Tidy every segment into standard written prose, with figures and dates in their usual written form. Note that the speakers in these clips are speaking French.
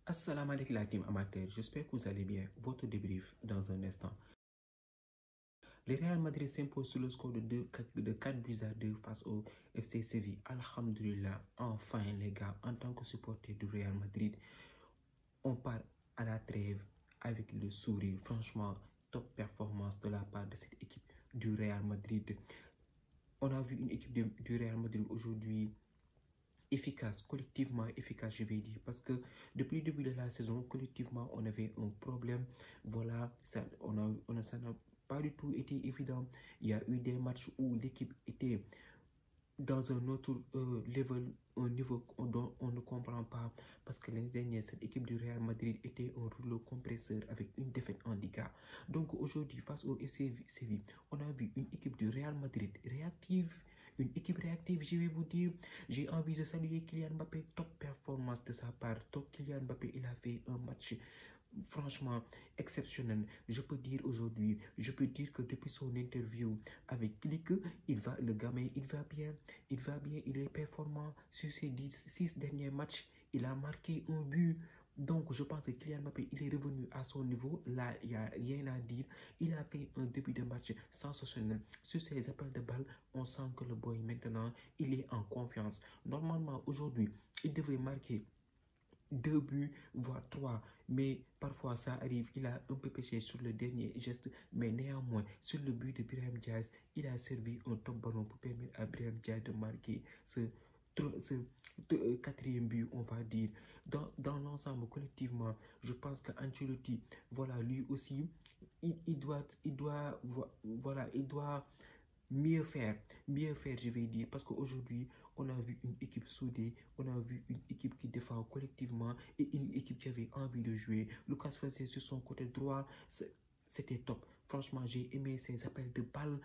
Assalamu alaikum la team amateur, j'espère que vous allez bien. Votre débrief dans un instant. Le Real Madrid s'impose sur le score de 4 buts à 2 face au FC Séville. Alhamdulillah, enfin les gars, en tant que supporter du Real Madrid, on part à la trêve avec le sourire. Franchement, top performance de la part de cette équipe du Real Madrid. On a vu une équipe du Real Madrid aujourd'hui efficace, collectivement efficace, je vais dire, parce que depuis le début de la saison, collectivement, on avait un problème. Voilà, ça n'a pas du tout été évident. Il y a eu des matchs où l'équipe était dans un autre level, un niveau dont on ne comprend pas, parce que l'année dernière, cette équipe du Real Madrid était un rouleau compresseur avec une défaite en Liga. Donc aujourd'hui, face au FC Séville, on a vu une équipe du Real Madrid réactive. Une équipe réactive, je vais vous dire, j'ai envie de saluer Kylian Mbappé, top performance de sa part. Top Kylian Mbappé, il a fait un match franchement exceptionnel. Je peux dire aujourd'hui, je peux dire que depuis son interview avec Click, le gamin, il va bien, il est performant. Sur ses 6 derniers matchs, il a marqué un but. Donc, je pense que Kylian Mbappé, il est revenu à son niveau. Là, il n'y a rien à dire. Il a fait un début de match sensationnel. Sur ses appels de balle, on sent que le boy, maintenant, il est en confiance. Normalement, aujourd'hui, il devait marquer 2 buts, voire 3. Mais parfois, ça arrive. Il a un peu péché sur le dernier geste. Mais néanmoins, sur le but de Brahim Diaz, il a servi un top ballon pour permettre à Brahim Diaz de marquer ce quatrième but, on va dire. Dans l'ensemble, collectivement, je pense qu'Ancelotti, voilà, lui aussi, il doit mieux faire, je vais dire, parce qu'aujourd'hui, on a vu une équipe soudée, on a vu une équipe qui défend collectivement et une équipe qui avait envie de jouer. Lucas Vazquez sur son côté droit, c'était top. Franchement, j'ai aimé ses appels de balle.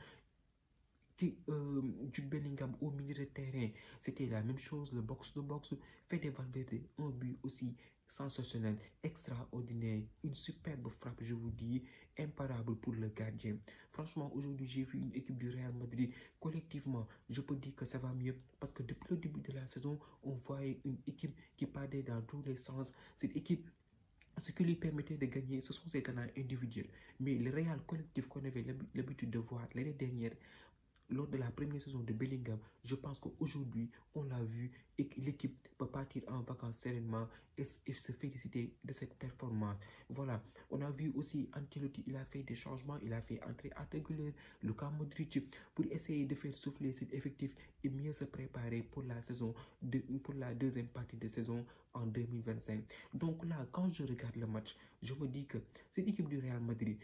Jude Bellingham au milieu de terrain, c'était la même chose, le box-to-box. Fede Valverde, un but aussi sensationnel, extraordinaire, une superbe frappe, je vous dis, imparable pour le gardien. Franchement, aujourd'hui, j'ai vu une équipe du Real Madrid. Collectivement, je peux dire que ça va mieux parce que depuis le début de la saison, on voyait une équipe qui partait dans tous les sens. Cette équipe, ce qui lui permettait de gagner, ce sont ses talents individuels. Mais le Real collectif qu'on avait l'habitude de voir l'année dernière, lors de la première saison de Bellingham, je pense qu'aujourd'hui, on l'a vu et que l'équipe peut partir en vacances sereinement et se féliciter de cette performance. Voilà, on a vu aussi Ancelotti, il a fait des changements, il a fait entrer Arda Güler, Luka Modric pour essayer de faire souffler cet effectif et mieux se préparer pour la saison, pour la deuxième partie de saison en 2025. Donc là, quand je regarde le match, je me dis que cette équipe du Real Madrid,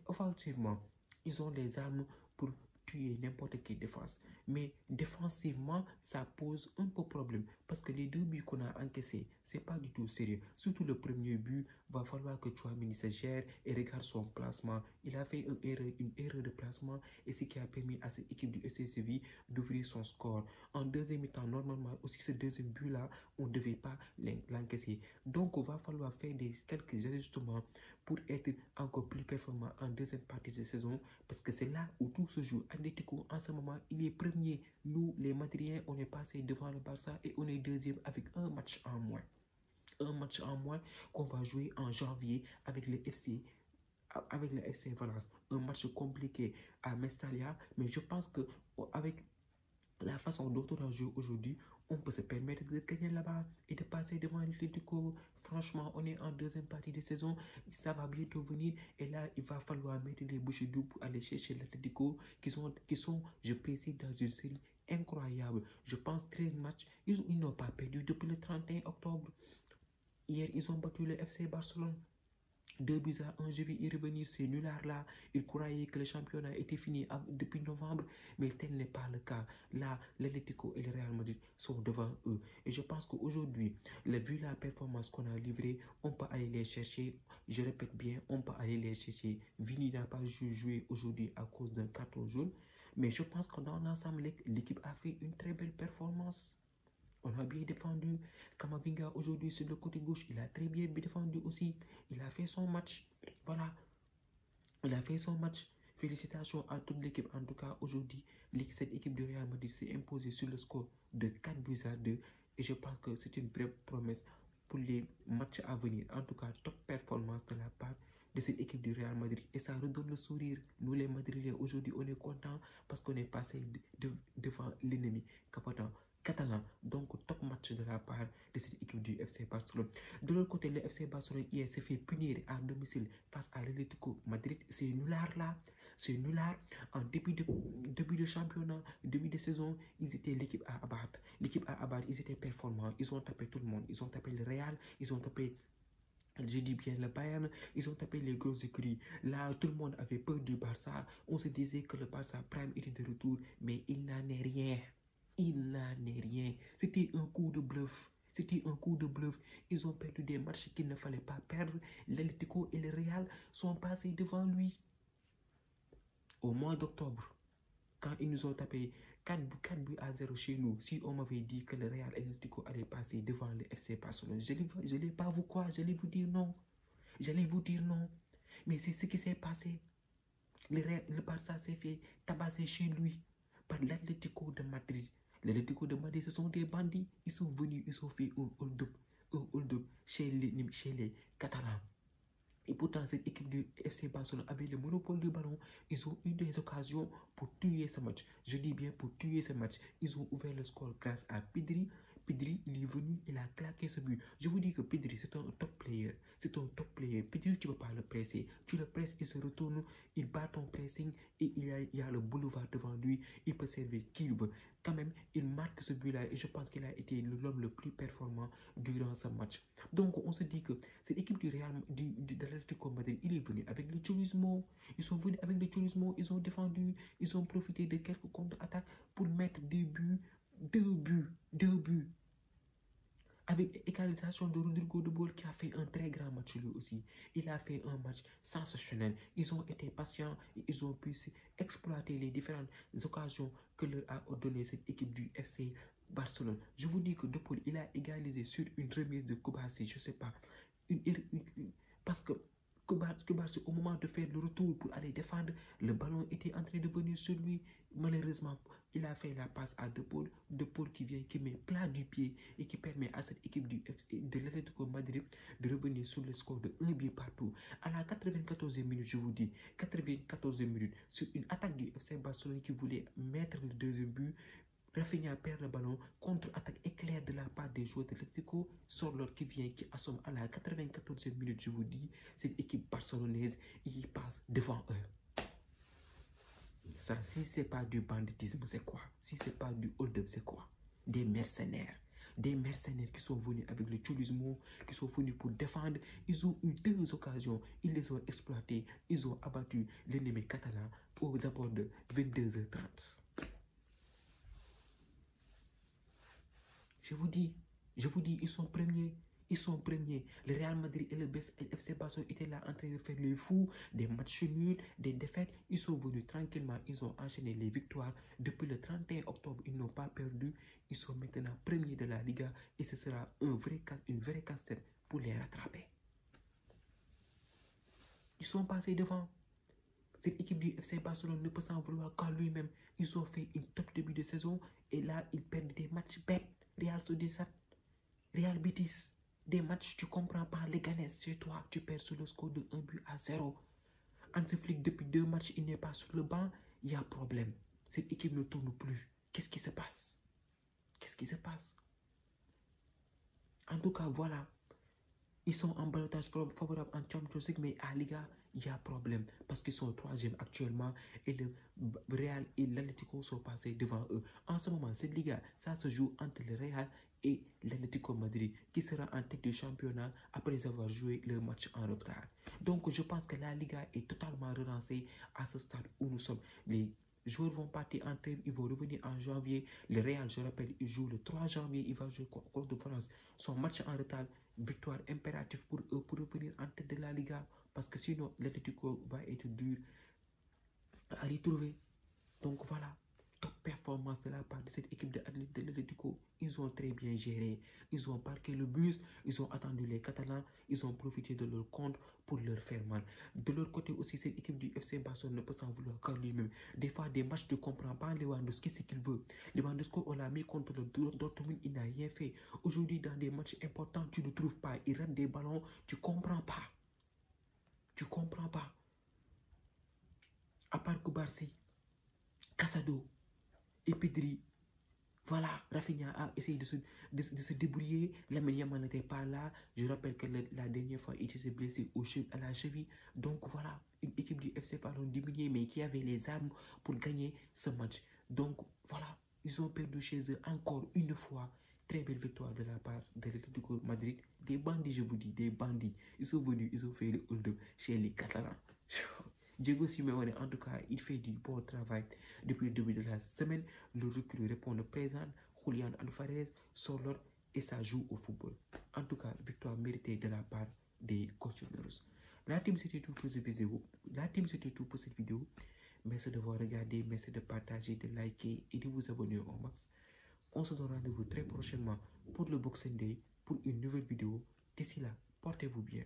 offensivement, ils ont les armes pour tuer n'importe quelle défense. Mais défensivement, ça pose un peu problème parce que les 2 buts qu'on a encaissés, c'est pas du tout sérieux. Surtout le premier but, va falloir que Tchouaméni se gère et regarde son placement. Il a fait une erreur de placement et ce qui a permis à cette équipe du FC Séville d'ouvrir son score. En deuxième mi-temps, normalement, aussi ce deuxième but-là, on ne devait pas l'encaisser. Donc, il va falloir faire quelques ajustements pour être encore plus performant en deuxième partie de saison parce que c'est là où tout se joue. Atlético, en ce moment, il est premier. Nous, les Madriens, on est passé devant le Barça et on est deuxième avec un match en moins. Un match en moins qu'on va jouer en janvier avec le FC Valence. Un match compliqué à Mestalla, mais je pense que avec la façon dont on a joué aujourd'hui, on peut se permettre de gagner là-bas et de passer devant l'Atlético. Franchement, on est en deuxième partie de saison. Ça va bientôt venir. Et là, il va falloir mettre les bouchées doubles pour aller chercher l'Atlético qui sont, je précise, dans une série incroyable. Je pense 13 matchs. Ils n'ont pas perdu depuis le 31 octobre. Hier, ils ont battu le FC Barcelone. 2 buts à 1, je vais y revenir, ces nullards-là, ils croyaient que le championnat était fini depuis novembre, mais tel n'est pas le cas. Là, l'Atlético et le Real Madrid sont devant eux. Et je pense qu'aujourd'hui, vu la performance qu'on a livrée, on peut aller les chercher. Je répète bien, on peut aller les chercher. Vini n'a pas joué aujourd'hui à cause d'un carton jaune, mais je pense que dans l'ensemble, l'équipe a fait une très belle performance. On a bien défendu. Kamavinga aujourd'hui sur le côté gauche, il a très bien défendu aussi. Il a fait son match. Voilà. Il a fait son match. Félicitations à toute l'équipe. En tout cas, aujourd'hui, cette équipe de Real Madrid s'est imposée sur le score de 4 buts à 2. Et je pense que c'est une vraie promesse pour les matchs à venir. En tout cas, top performance de la part de cette équipe du Real Madrid. Et ça redonne le sourire. Nous, les Madrilènes, aujourd'hui, on est contents parce qu'on est passé devant l'ennemi catalan. Donc, top match de la part de cette équipe du FC Barcelone. De l'autre côté, le FC Barcelone hier s'est fait punir à domicile face à l'Atlético Madrid. C'est nulard là. C'est nulard. En début de championnat, début de saison, ils étaient l'équipe à abattre. L'équipe à abattre, ils étaient performants. Ils ont tapé tout le monde. Ils ont tapé le Real. Ils ont tapé, je dis bien, le Bayern. Ils ont tapé les grosses écuries. Là, tout le monde avait peur du Barça. On se disait que le Barça Prime était de retour. Mais il n'en est rien. Il n'en est rien. C'était un coup de bluff. C'était un coup de bluff. Ils ont perdu des matchs qu'il ne fallait pas perdre. L'Atlético et le Real sont passés devant lui. Au mois d'octobre, quand ils nous ont tapé 4 buts à 0 chez nous, si on m'avait dit que le Real Atlético allait passer devant le FC Barcelone, je n'allais pas vous croire, j'allais vous dire non. J'allais vous dire non. Mais c'est ce qui s'est passé. Le Barça s'est fait tabasser chez lui par l'Atlético de Madrid. L'Atlético de Madrid, ce sont des bandits. Ils sont venus, ils ont fait un hold-up chez les Catalans. Et pourtant, cette équipe du FC Barcelone avait le monopole du ballon. Ils ont eu des occasions pour tuer ce match. Je dis bien pour tuer ce match. Ils ont ouvert le score grâce à Pedri. Pedri, il est venu, il a claqué ce but. Je vous dis que Pedri, c'est un top player. C'est un top player. Pedri, tu ne peux pas le presser. Tu le presses, il se retourne, il bat ton pressing et il y a le boulevard devant lui. Il peut servir qui il veut. Quand même, il marque ce but-là et je pense qu'il a été l'homme le plus performant durant ce match. Donc, on se dit que cette équipe du Real, de l'Atlético Madrid, il est venu avec le cholismo. Ils sont venus avec le cholismo, ils ont défendu, ils ont profité de quelques contre-attaques pour mettre des buts, deux buts. Avec égalisation de Rodrigo de Boll qui a fait un très grand match lui aussi. Il a fait un match sensationnel. Ils ont été patients et ils ont pu exploiter les différentes occasions que leur a donné cette équipe du FC Barcelone. Je vous dis que De Paul, il a égalisé sur une remise de Koubassi, je ne sais pas. Parce que Koubassi, au moment de faire le retour pour aller défendre, le ballon était en train de venir sur lui. Malheureusement, il a fait la passe à De Paul qui vient, qui met plat du pied et qui permet à cette équipe de l'Atlético Madrid de revenir sur le score de 1 but partout. À la 94e minute, je vous dis, 94e minute, sur une attaque du FC Barcelone qui voulait mettre le deuxième but, Rafinha perd le ballon, contre-attaque éclair de la part des joueurs de l'Atlético, Sorloth qui vient, qui assomme à la 94e minute, je vous dis, cette équipe barcelonaise, il passe devant eux. Ça, si c'est pas du banditisme, c'est quoi? Si c'est pas du hold-up, c'est quoi? Des mercenaires qui sont venus avec le cholismo, qui sont venus pour défendre. Ils ont eu 2 occasions, ils les ont exploitées, ils ont abattu l'ennemi catalan aux abords de 22h30. Je vous dis, ils sont premiers. Le Real Madrid et le FC Barcelone étaient là en train de faire les fous, des matchs nuls, des défaites. Ils sont venus tranquillement, ils ont enchaîné les victoires. Depuis le 31 octobre, ils n'ont pas perdu. Ils sont maintenant premiers de la Liga et ce sera une vraie casse-tête pour les rattraper. Ils sont passés devant. Cette équipe du FC Barcelone ne peut s'en vouloir qu'à lui-même. Ils ont fait une top début de saison et là, ils perdent des matchs bêtes. Real Sociedad, Real Betis, des matchs tu comprends pas, les Ganes chez toi, tu perds sur le score de 1 but à 0. Hansi Flick, depuis 2 matchs, il n'est pas sur le banc, il y a problème. Cette équipe ne tourne plus. Qu'est-ce qui se passe? En tout cas, voilà. Ils sont en balotage favorable en Champions League, mais à Liga, il y a problème. Parce qu'ils sont 3e actuellement et le Real et l'Atlético sont passés devant eux. En ce moment, cette Liga, ça se joue entre le Real et l'Atlético Madrid, qui sera en tête du championnat après avoir joué leur match en retard. Donc, je pense que la Liga est totalement relancée à ce stade où nous sommes. Les joueurs vont partir en trêve, ils vont revenir en janvier. Le Real, je rappelle, il joue le 3 janvier, il va jouer contre France. Son match en retard, victoire impérative pour eux pour revenir en tête de la Liga. Parce que sinon, l'Atlético va être dur à retrouver. Donc voilà, top. performance de la part de cette équipe de l'Atlético. Ils ont très bien géré. Ils ont parqué le bus. Ils ont attendu les Catalans. Ils ont profité de leur compte pour leur faire mal. De leur côté aussi, cette équipe du FC Barcelone ne peut s'en vouloir qu'à lui-même. Des fois, des matchs, tu ne comprends pas Lewandowski ce qu'il veut. Lewandowski, on l'a mis contre le Dortmund, il n'a rien fait. Aujourd'hui, dans des matchs importants, tu ne trouves pas. Il rate des ballons, tu ne comprends pas. Tu ne comprends pas. À part Koubarsi, Casado et Pedri, voilà, Rafinha a essayé de se débrouiller. Lamine Yamal n'était pas là. Je rappelle que la dernière fois, il s'est blessé à la cheville. Donc voilà, une équipe du FC Barcelone diminuée, mais qui avait les armes pour gagner ce match. Donc voilà, ils ont perdu chez eux encore une fois. Très belle victoire de la part de l'Atlético Madrid. Des bandits, je vous dis, des bandits. Ils sont venus, ils ont fait le hold-up chez les Catalans. Diego Simeone, en tout cas, il fait du bon travail depuis le début de la semaine. Le recrue répond présent. Julián Alvarez, Sorloth et ça joue au football. En tout cas, victoire méritée de la part des Colchoneros. La team, c'était tout pour cette vidéo. Merci de vous regarder, merci de partager, de liker et de vous abonner au max. On se donne rendez-vous très prochainement pour le Boxing Day, pour une nouvelle vidéo. D'ici là, portez-vous bien.